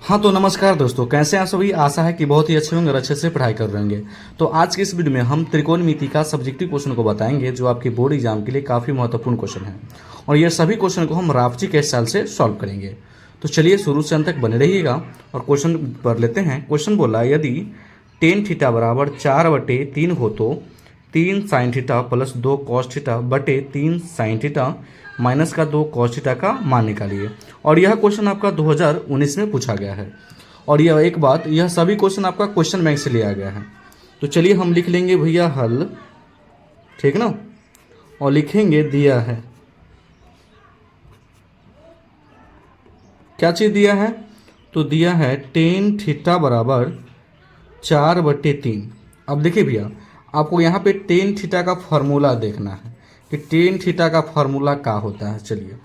हाँ तो नमस्कार दोस्तों, कैसे हैं आप सभी। आशा है कि बहुत ही अच्छे होंगे और अच्छे से पढ़ाई कर रहे होंगे। तो आज की इस वीडियो में हम त्रिकोणमिति का सब्जेक्टिव क्वेश्चन को बताएंगे जो आपके बोर्ड एग्जाम के लिए काफ़ी महत्वपूर्ण क्वेश्चन है और ये सभी क्वेश्चन को हम रावची के स्टाइल से सॉल्व करेंगे। तो चलिए शुरू से अंत तक बने रहिएगा और क्वेश्चन पढ़ लेते हैं। क्वेश्चन बोला, यदि टेन थीटा बराबर 4/3 हो तो 3 sine theta plus 2 cos theta बटे 3 साइन थीटा माइनस का 2 कॉस थीटा का मान निकालिए। और यह क्वेश्चन आपका 2019 में पूछा गया है। और यह एक बात, यह सभी क्वेश्चन आपका क्वेश्चन बैंक से लिया गया है। तो चलिए हम लिख लेंगे भैया हल, ठीक ना, और लिखेंगे दिया है। क्या चीज़ दिया है? तो दिया है टेन थीटा बराबर 4/3। अब देखिए भैया, आपको यहाँ पे टेन थीटा का फॉर्मूला देखना है कि टेन थीटा का फॉर्मूला क्या होता है। चलिए,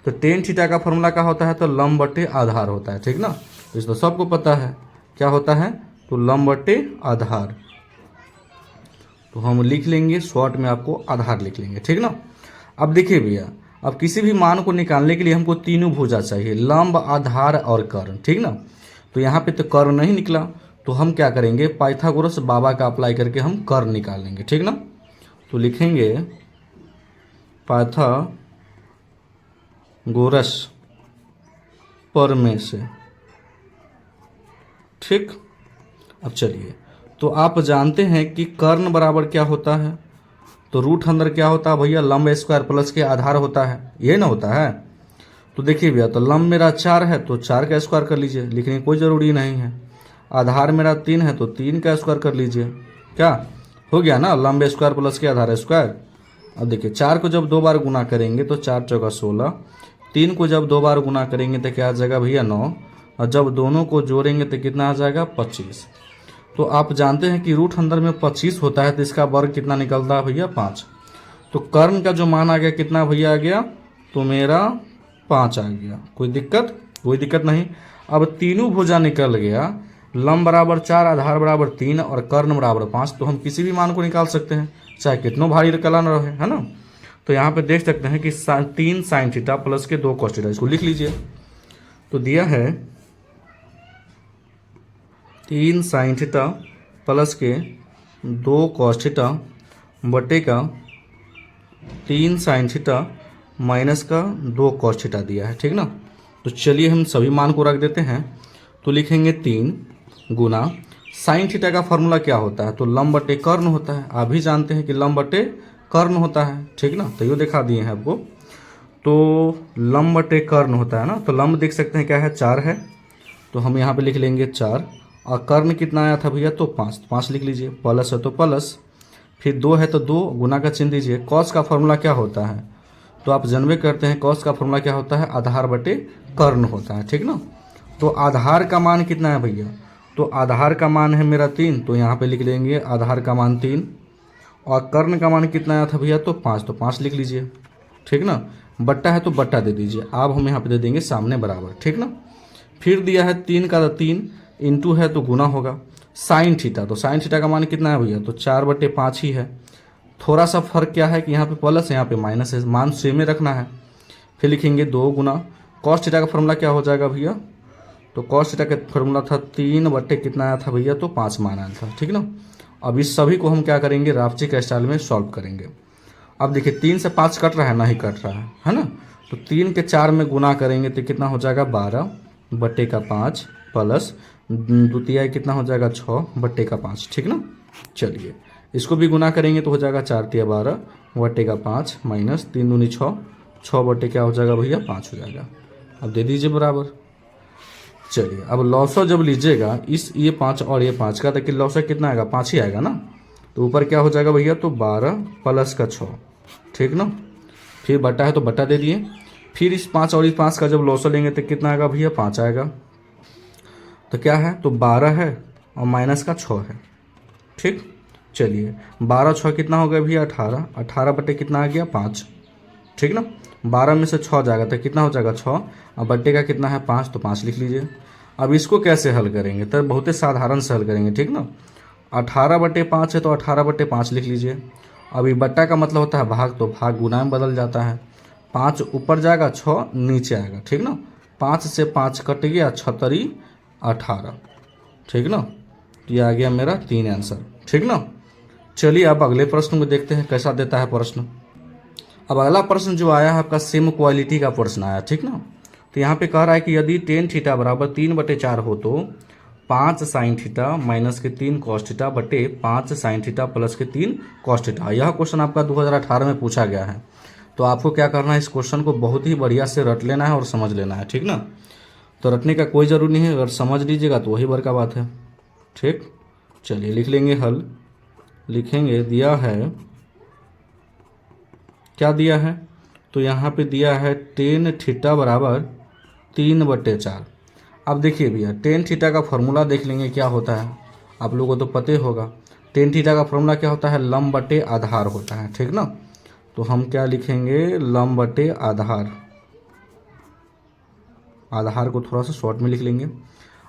तो टेन थीटा का फॉर्मूला क्या होता है? तो लंब बटे आधार होता है, ठीक ना। तो इसको सबको पता है क्या होता है, तो लंब बटे आधार। तो हम लिख लेंगे शॉर्ट में, आपको आधार लिख लेंगे, ठीक ना। अब देखिए भैया, अब किसी भी मान को निकालने के लिए हमको तीनों भुजा चाहिए, लंब आधार और कर्ण, ठीक ना। तो यहाँ पे तो कर्ण नहीं निकला, तो हम क्या करेंगे, पाइथागोरस बाबा का अप्लाई करके हम कर्ण निकाल लेंगे, ठीक ना। तो लिखेंगे पाइथागोरस प्रमेय से, ठीक। अब चलिए, तो आप जानते हैं कि कर्ण बराबर क्या होता है, तो रूट अंदर क्या होता है भैया, लंब स्क्वायर प्लस के आधार होता है, ये ना होता है। तो देखिए भैया, तो लंब मेरा 4 है तो 4 का स्क्वायर कर लीजिए, लिखने की कोई ज़रूरी नहीं है। आधार मेरा 3 है तो 3 का स्क्वायर कर लीजिए। क्या हो गया ना, लंब स्क्वायर प्लस के आधार स्क्वायर। अब देखिए, 4 को जब 2 बार गुना करेंगे तो 4 चौका 16, 3 को जब 2 बार गुना करेंगे तो क्या आ जाएगा भैया 9, और जब दोनों को जोड़ेंगे तो कितना आ जाएगा 25। तो आप जानते हैं कि रूट अंदर में 25 होता है, तो इसका वर्ग कितना निकलता है भैया 5। तो कर्ण का जो मान आ गया कितना भैया आ गया, तो मेरा 5 आ गया। कोई दिक्कत? कोई दिक्कत नहीं। अब तीनों भुजा निकल गया, लंब बराबर 4, आधार बराबर 3 और कर्ण बराबर 5। तो हम किसी भी मान को निकाल सकते हैं, चाहे कितनों भारी कला न रहे, है ना। तो यहाँ पे देख सकते हैं कि 3 साइन थीटा प्लस के 2 कॉस थीटा, इसको लिख लीजिए। तो दिया है 3 साइन थीटा प्लस के 2 कॉस थीटा बटे का 3 साइन थीटा माइनस का 2 कॉस थीटा दिया है, ठीक ना। तो चलिए हम सभी मान को रख देते हैं। तो लिखेंगे 3 गुना साइन थीटा का फॉर्मूला क्या होता है, तो लंब बटे कर्ण होता है। आप भी जानते हैं कि लंब बटे कर्ण होता है, ठीक ना। तो ये दिखा दिए हैं आपको। तो लंब बटे कर्ण होता है ना, तो लंब देख सकते हैं क्या है, 4 है, तो हम यहाँ पे लिख लेंगे 4। और कर्ण कितना आया था भैया, तो 5, तो 5 लिख लीजिए। प्लस है तो प्लस, फिर 2 है तो 2, गुना का चिन्ह दीजिए। कॉस का फॉर्मूला क्या होता है, तो आप जानबे करते हैं कॉस का फॉर्मूला क्या होता है, आधार बटे कर्ण होता है, ठीक ना। तो आधार का मान कितना है भैया, तो आधार का मान है मेरा 3, तो यहाँ पे लिख लेंगे आधार का मान 3। और कर्ण का मान कितना आया था भैया, तो 5, तो 5 लिख लीजिए, ठीक ना। बट्टा है तो बट्टा दे दीजिए, अब हम यहाँ पे दे देंगे सामने बराबर, ठीक ना। फिर दिया है 3 का 3, इंटू है तो गुना होगा। साइन थीटा, तो साइन थीटा का मान कितना है भैया, तो 4/5 ही है। थोड़ा सा फर्क क्या है कि यहाँ पे प्लस है, यहाँ पे माइनस है, मान सेम में रखना है। फिर लिखेंगे 2 गुना कॉस थीटा का फॉर्मूला क्या हो जाएगा भैया, तो कॉस थीटा का फॉर्मूला था 3 बटे कितना आया था भैया, तो 5 मान आया था, ठीक ना। अब इस सभी को हम क्या करेंगे, रावची के स्टाइल में सॉल्व करेंगे। अब देखिए 3 से 5 कट रहा है, नहीं कट रहा है ना। तो 3 के 4 में गुना करेंगे तो कितना हो जाएगा 12 बटे का 5 प्लस द्वितीय कितना हो जाएगा 6 बटे का 5, ठीक ना। चलिए इसको भी गुना करेंगे तो हो जाएगा 4 तिया 12 बटे का 5 माइनस 3 दूनी 6, 6 बटे क्या हो जाएगा भैया 5 हो जाएगा। अब दे दीजिए बराबर। चलिए अब लौसा जब लीजिएगा इस ये 5 और ये 5 का, तो लौसा कितना आएगा 5 ही आएगा ना। तो ऊपर क्या हो जाएगा भैया, तो 12 प्लस का 6, ठीक ना। फिर बट्टा है तो बट्टा दे दिए। फिर इस 5 और इस 5 का जब लौसा लेंगे तो कितना आएगा भैया 5 आएगा। तो क्या है, तो 12 है और माइनस का 6 है, ठीक। चलिए 12 6 कितना हो गया भैया 18, 18 बटे कितना आ गया 5, ठीक ना। 12 में से 6 जाएगा तो कितना हो जाएगा 6, और बट्टे का कितना है 5, तो 5 लिख लीजिए। अब इसको कैसे हल करेंगे, तो बहुत ही साधारण से हल करेंगे, ठीक ना। 18/5 है तो 18/5 लिख लीजिए। अभी बट्टा का मतलब होता है भाग, तो भाग गुना में बदल जाता है। 5 ऊपर जाएगा 6 नीचे आएगा, ठीक ना। 5 से 5 कट गया 6 3 18, ठीक ना। तो ये आ गया मेरा 3 आंसर, ठीक ना। चलिए अब अगले प्रश्न को देखते हैं कैसा देता है प्रश्न। अब अगला प्रश्न जो आया है आपका सेम क्वालिटी का प्रश्न आया, ठीक ना। तो यहाँ पे कह रहा है कि यदि टेन थीटा बराबर 3/4 हो तो 5 साइन थीटा माइनस के 3 कॉस थीटा बटे 5 साइन थीटा प्लस के 3 कॉस थीटा। यह क्वेश्चन आपका 2018 में पूछा गया है। तो आपको क्या करना है, इस क्वेश्चन को बहुत ही बढ़िया से रट लेना है और समझ लेना है, ठीक ना। तो रटने का कोई ज़रूरी नहीं है, अगर समझ लीजिएगा तो वही बड़का बात है, ठीक। चलिए लिख लेंगे हल, लिखेंगे दिया है, क्या दिया है, तो यहाँ पे दिया है टेन थीटा बराबर 3/4। अब देखिए भैया टेन थीटा का फॉर्मूला देख लेंगे क्या होता है, आप लोगों को तो पता ही होगा। टेन थीटा का फॉर्मूला क्या होता है, लंब बटे आधार होता है, ठीक ना। तो हम क्या लिखेंगे, लंब बटे आधार, आधार को थोड़ा सा शॉर्ट में लिख लेंगे।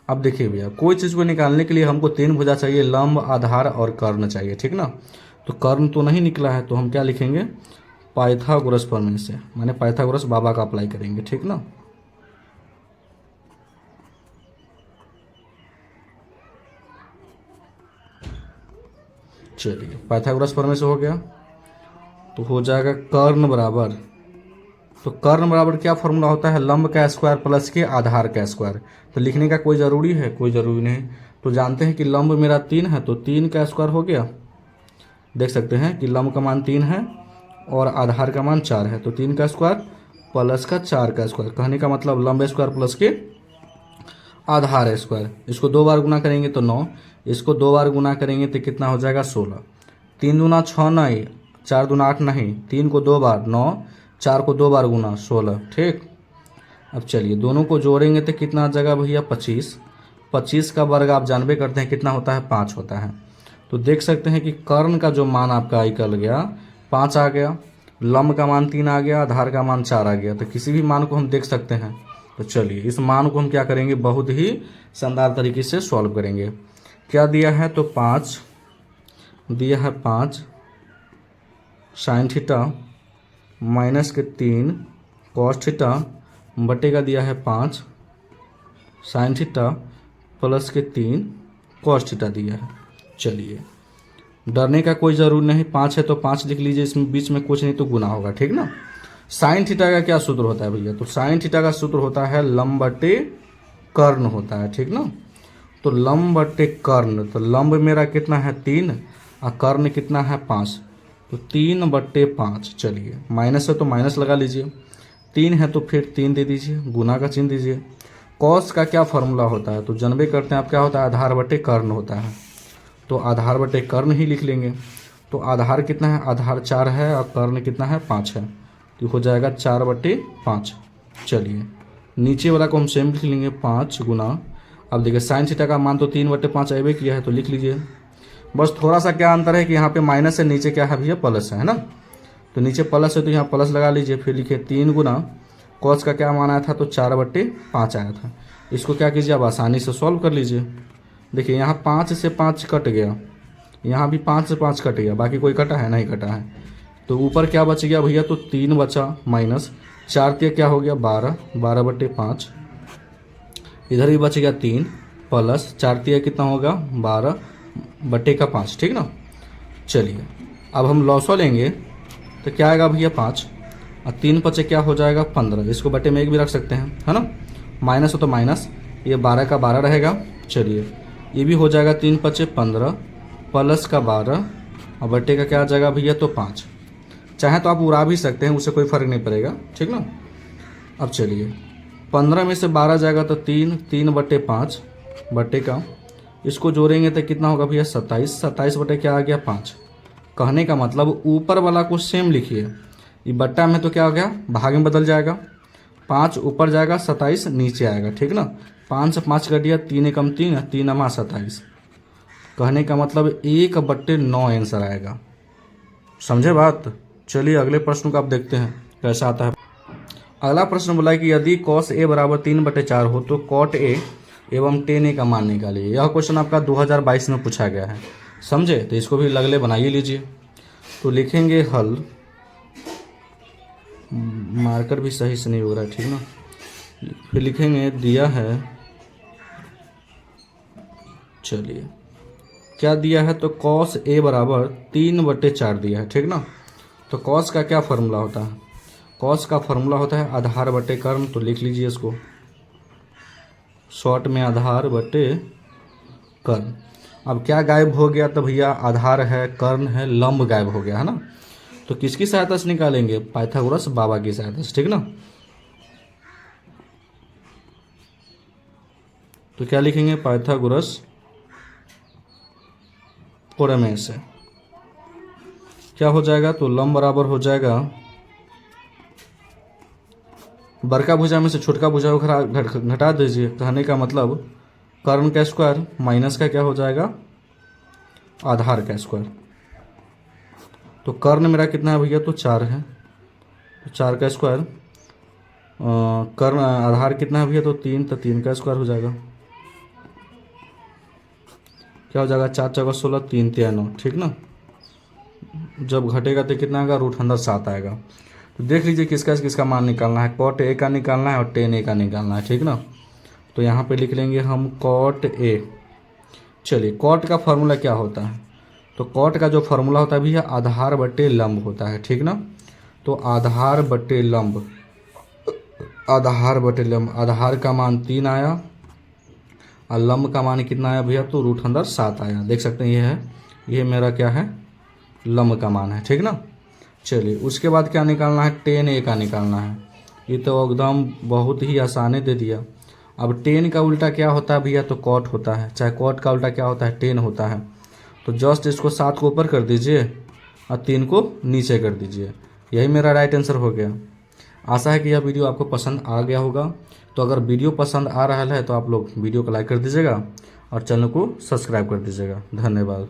अब देखिए भैया कोई चीज़ को निकालने के लिए हमको 3 भुजा चाहिए, लंब आधार और कर्ण चाहिए, ठीक ना। तो कर्ण तो नहीं निकला है, तो हम क्या लिखेंगे, पाइथागोरस प्रमेय से, माने पाइथागोरस बाबा का अप्लाई करेंगे, ठीक ना। चलिए पाइथागोरस प्रमेय से हो गया, तो हो जाएगा कर्ण बराबर, तो कर्ण बराबर क्या फॉर्मूला होता है, लंब का स्क्वायर प्लस के आधार का स्क्वायर। तो लिखने का कोई ज़रूरी है, कोई ज़रूरी नहीं। तो जानते हैं कि लंब मेरा 3 है, तो 3 का स्क्वायर हो गया। देख सकते हैं कि लंब का मान 3 है और आधार का मान 4 है, तो 3 का स्क्वायर प्लस का 4 का स्क्वायर। कहने का मतलब लंब स्क्वायर प्लस के आधार स्क्वायर। इसको 2 बार गुना करेंगे तो 9, इसको 2 बार गुना करेंगे तो कितना हो जाएगा, 16। 3 दूना 6 नहीं, 4 दूना 8 नहीं, 3 को 2 बार 9, 4 को 2 बार गुना 16, ठीक। अब चलिए दोनों को जोड़ेंगे तो कितना आ जाएगा भैया, 25। 25 का वर्ग आप जानबे करते हैं कितना होता है, 5 होता है। तो देख सकते हैं कि कर्ण का जो मान आपका निकल गया 5 आ गया, लंब का मान 3 आ गया, आधार का मान 4 आ गया। तो किसी भी मान को हम देख सकते हैं। तो चलिए इस मान को हम क्या करेंगे, बहुत ही शानदार तरीके से सॉल्व करेंगे। क्या दिया है, तो 5 दिया है, 5 साइन थीटा माइनस के 3 कॉस थीटा बटे का दिया है 5 साइन थीटा प्लस के 3 कॉस थीटा दिया है। चलिए डरने का कोई ज़रूर नहीं, 5 है तो 5 लिख लीजिए, इसमें बीच में कुछ नहीं तो गुना होगा, ठीक ना। साइन थीटा का क्या सूत्र होता है भैया, तो साइन थीटा का सूत्र होता है लंब बटे कर्ण होता है, ठीक ना। तो लंब बटे कर्ण, तो लंब मेरा कितना है 3 और कर्ण कितना है 5, तो 3/5। चलिए माइनस है तो माइनस लगा लीजिए, 3 है तो फिर 3 दे दीजिए, गुना का चिन्ह दीजिए। कॉस का क्या फॉर्मूला होता है, तो जानबे करते हैं आप क्या होता है, आधार बटे कर्ण होता है। तो आधार बटे कर्ण ही लिख लेंगे। तो आधार कितना है, आधार 4 है और कर्ण कितना है 5 है, तो हो जाएगा 4/5। चलिए नीचे वाला को हम सेम लिख लेंगे, 5 गुना। अब देखिए साइन थीटा का मान तो 3/5 अबे किया है, तो लिख लीजिए। बस थोड़ा सा क्या अंतर है कि यहाँ पे माइनस है, नीचे क्या है भैया, प्लस है ना। तो नीचे प्लस है तो यहाँ प्लस लगा लीजिए, फिर लिखिए 3 गुना कॉस का क्या मान आया था, तो 4/5 आया था। इसको क्या कीजिए, आप आसानी से सॉल्व कर लीजिए। देखिए यहाँ 5 से 5 कट गया, यहाँ भी 5 से 5 कट गया, बाकी कोई कटा है नहीं कटा है। तो ऊपर क्या बच गया भैया, तो 3 बचा माइनस 4 तिया क्या हो गया 12, 12/5। इधर भी बच गया 3 प्लस 4 तिया कितना होगा 12/5, ठीक ना। चलिए अब हम लॉसो लेंगे तो क्या आएगा भैया 5 और 3 पचे क्या हो जाएगा 15। इसको बटे में 1 भी रख सकते हैं, है ना। माइनस हो तो माइनस, ये 12 का 12 रहेगा। चलिए ये भी हो जाएगा 3 पचे 15 प्लस का 12 और बटे का क्या आ जाएगा भैया, तो 5। चाहे तो आप उड़ा भी सकते हैं, उससे कोई फर्क नहीं पड़ेगा, ठीक ना। अब चलिए 15 में से 12 जाएगा तो 3/5 बटे का, इसको जोड़ेंगे तो कितना होगा भैया 27, 27 बटे क्या आ गया 5। कहने का मतलब ऊपर वाला को सेम लिखिए, ये बट्टा में तो क्या हो गया, भाग में बदल जाएगा। 5 ऊपर जाएगा, 27 नीचे आएगा, ठीक ना। 5 से 5 कट दिया, 3 एकम 3, 3 अमा 27। कहने का मतलब 1/9 आंसर आएगा। समझे बात। चलिए अगले प्रश्न को आप देखते हैं कैसा आता है। अगला प्रश्न बोला है कि यदि cos a बराबर 3/4 हो तो cot a एवं tan a का मान निकालिए। यह क्वेश्चन आपका 2022 में पूछा गया है, समझे। तो इसको भी लगले बनाइए लीजिए। तो लिखेंगे हल, मार्कर भी सही से नहीं हो रहा है, ठीक ना। फिर लिखेंगे दिया है चलिए क्या दिया है, तो कॉस ए बराबर 3/4 दिया है, ठीक ना। तो कॉस का क्या फार्मूला होता है, कॉस का फार्मूला होता है आधार बटे कर्ण। तो लिख लीजिए इसको शॉर्ट में, आधार बटे कर्ण। अब क्या गायब हो गया, तो भैया आधार है, कर्ण है, लंब गायब हो गया है ना। तो किसकी सहायता से निकालेंगे, पाइथागोरस बाबा की सहायता से, ठीक ना। तो क्या लिखेंगे, पाइथागोरस प्रमेय से क्या हो जाएगा, तो लंब बराबर हो जाएगा बड़का भुजा में से छोटका भुजा को घटा दीजिए। कहने का मतलब कर्ण का स्क्वायर माइनस का क्या हो जाएगा, आधार का स्क्वायर। तो कर्ण मेरा कितना है भैया, तो 4 है, तो 4 का स्क्वायर। कर्ण आधार कितना है भैया, तो 3, तो 3 का स्क्वायर हो जाएगा। क्या हो जाएगा, 4 चौका 16, 3 3 9, ठीक ना। जब घटेगा तो कितना आएगा, √7 आएगा। तो देख लीजिए किसका किसका मान निकालना है, कॉट ए का निकालना है और टेन ए का निकालना है, ठीक ना। तो यहाँ पे लिख लेंगे हम कॉट ए। चलिए कॉट का फॉर्मूला क्या होता है, तो कॉट का जो फॉर्मूला होता है भैया आधार बटे लंब होता है, ठीक ना। तो आधार बटे लंब, आधार बटे लंब, आधार का मान 3 आया और लंब का मान कितना आया भैया, तो √7 आया। देख सकते हैं ये है, ये मेरा क्या है, लंब का मान है, ठीक ना। चलिए उसके बाद क्या निकालना है, टेन ए का निकालना है। ये तो एकदम बहुत ही आसानी दे दिया। अब टेन का उल्टा क्या होता है भैया, तो कॉट होता है, चाहे कॉट का उल्टा क्या होता है, टेन होता है। तो जस्ट इसको 7 को ऊपर कर दीजिए और 3 को नीचे कर दीजिए, यही मेरा राइट आंसर हो गया। आशा है कि यह वीडियो आपको पसंद आ गया होगा। तो अगर वीडियो पसंद आ रहा है तो आप लोग वीडियो को लाइक कर दीजिएगा और चैनल को सब्सक्राइब कर दीजिएगा। धन्यवाद।